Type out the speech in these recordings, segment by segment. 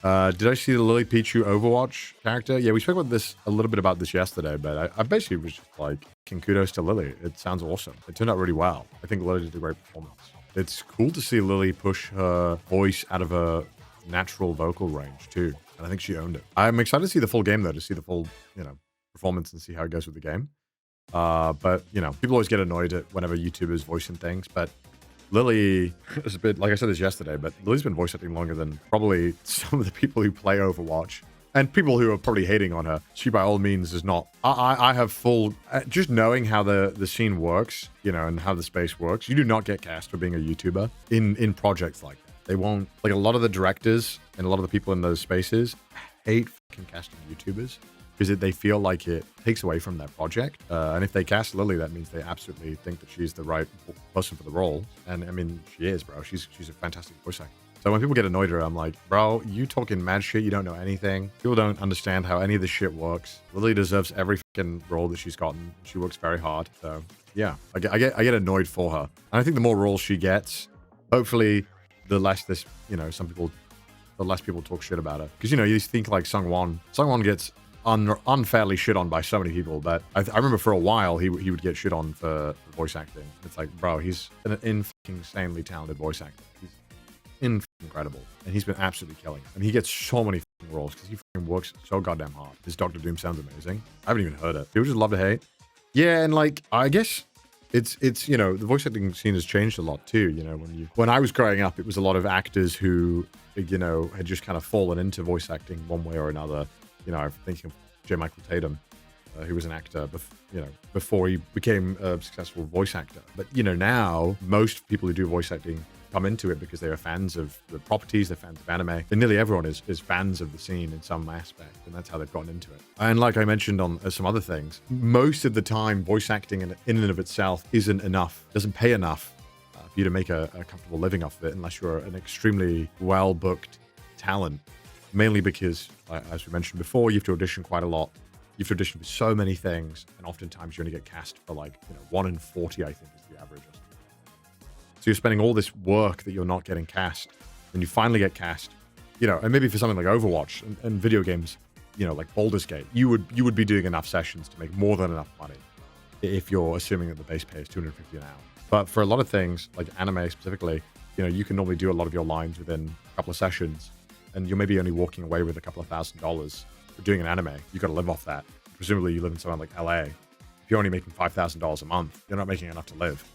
Did I see the LilyPichu Overwatch character? Yeah, we spoke about this a little bit about this yesterday, but I basically was just like, kudos to Lily. It sounds awesome. It turned out really well. I think Lily did a great performance. It's cool to see Lily push her voice out of a natural vocal range too, and I think she owned it. I'm excited to see the full game though, to see the full, performance and see how it goes with the game. But people always get annoyed at whenever YouTubers voicing things, but Lily is a bit, like I said this yesterday, but Lily's been voice acting longer than probably some of the people who play Overwatch and people who are probably hating on her. She by all means is not. I have full, just knowing how the scene works, and how the space works. You do not get cast for being a YouTuber in projects like that. They won't, like a lot of the directors and a lot of the people in those spaces hate fucking casting YouTubers because they feel like it takes away from their project. And if they cast Lily, that means they absolutely think that she's the right person for the role. And I mean, she is, bro. She's a fantastic voice actor. So when people get annoyed at her, I'm like, bro, you talking mad shit. You don't know anything. People don't understand how any of this shit works. Lily deserves every fucking role that she's gotten. She works very hard. So yeah, I get annoyed for her. And I think the more roles she gets, hopefully the less this, the less people talk shit about her. Because, you think like Sungwon gets unfairly shit on by so many people, but I remember for a while he would get shit on for voice acting. It's like, bro, he's an insanely talented voice actor. He's incredible, and he's been absolutely killing it. And he gets so many roles because he works so goddamn hard. His Doctor Doom sounds amazing. I haven't even heard it. People just love to hate. Yeah, and like I guess it's the voice acting scene has changed a lot too. When I was growing up, it was a lot of actors who had just kind of fallen into voice acting one way or another. I'm thinking of J. Michael Tatum, who was an actor, before he became a successful voice actor. But, now most people who do voice acting come into it because they are fans of the properties, they're fans of anime. And nearly everyone is fans of the scene in some aspect, and that's how they've gotten into it. And like I mentioned on some other things, most of the time, voice acting in and of itself isn't enough, doesn't pay enough for you to make a comfortable living off of it unless you're an extremely well-booked talent. Mainly because, as we mentioned before, you have to audition quite a lot. You have to audition for so many things, and oftentimes you only get cast for 1 in 40, I think, is the average. So you're spending all this work that you're not getting cast, and you finally get cast, and maybe for something like Overwatch and video games, like Baldur's Gate, you would be doing enough sessions to make more than enough money if you're assuming that the base pay is $250 an hour. But for a lot of things, like anime specifically, you can normally do a lot of your lines within a couple of sessions, and you're maybe only walking away with a couple of $1,000 for doing an anime. You got to live off that. Presumably you live in somewhere like LA. If you're only making $5,000 a month, you're not making enough to live.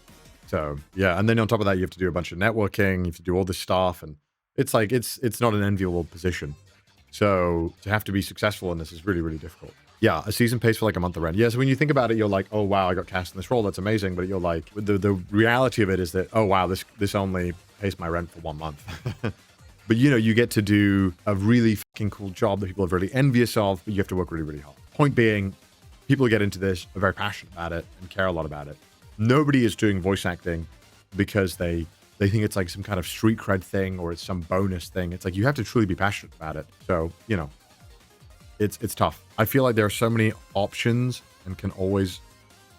So yeah, and then on top of that, you have to do a bunch of networking. You have to do all this stuff, and it's like it's not an enviable position. So to have to be successful in this is really, really difficult. Yeah, a season pays for like a month of rent. Yeah, so when you think about it, you're like, oh wow, I got cast in this role. That's amazing. But you're like, the reality of it is that, oh wow, this only pays my rent for 1 month. But you get to do a really fucking cool job that people are really envious of, but you have to work really, really hard. Point being, people who get into this are very passionate about it and care a lot about it. Nobody is doing voice acting because they think it's like some kind of street cred thing or it's some bonus thing. It's like you have to truly be passionate about it. So, it's tough. I feel like there are so many options and can always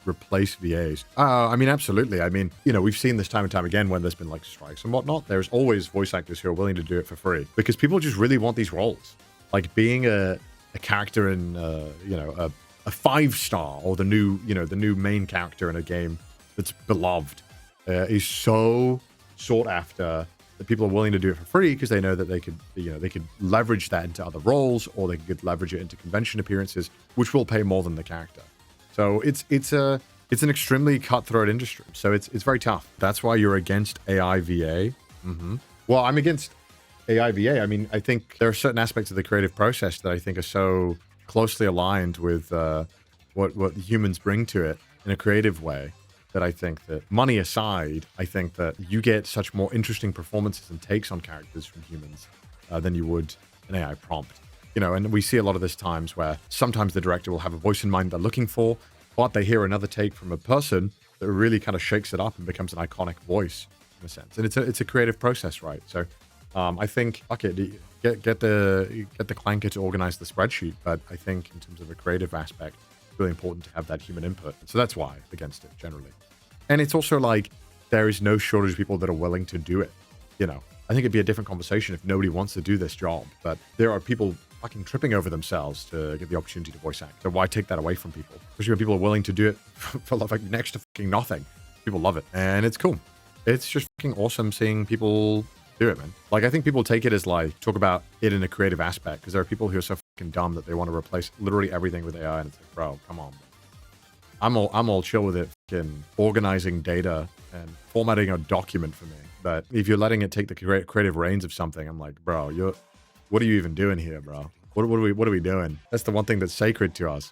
replace VAs. I mean, absolutely. I mean, we've seen this time and time again when there's been like strikes and whatnot. There's always voice actors who are willing to do it for free because people just really want these roles. Like being a character in, a 5-star or the new main character in a game that's beloved is so sought after that people are willing to do it for free because they know that they could leverage that into other roles or they could leverage it into convention appearances, which will pay more than the character. So it's an extremely cutthroat industry. So it's very tough. That's why you're against AI VA. Well, I'm against AI VA. I mean, I think there are certain aspects of the creative process that I think are so closely aligned with what humans bring to it in a creative way that I think that, money aside, I think that you get such more interesting performances and takes on characters from humans than you would an AI prompt. And we see a lot of this times where sometimes the director will have a voice in mind they're looking for, but they hear another take from a person that really kind of shakes it up and becomes an iconic voice in a sense. And it's a creative process, right? So I think, okay, get the clanker to organize the spreadsheet, but I think in terms of a creative aspect, it's really important to have that human input. So that's why against it generally. And it's also like there is no shortage of people that are willing to do it. I think it'd be a different conversation if nobody wants to do this job. But there are people fucking tripping over themselves to get the opportunity to voice act. So why take that away from people? Especially when people are willing to do it for like next to fucking nothing. People love it. And it's cool. It's just fucking awesome seeing people do it, man. Like, I think people take it as like, talk about it in a creative aspect, because there are people who are so fucking dumb that they want to replace literally everything with AI. And it's like, bro, come on. I'm all chill with it, fucking organizing data and formatting a document for me. But if you're letting it take the creative reins of something, I'm like, bro, what are you even doing here, bro? What are we doing? That's the one thing that's sacred to us.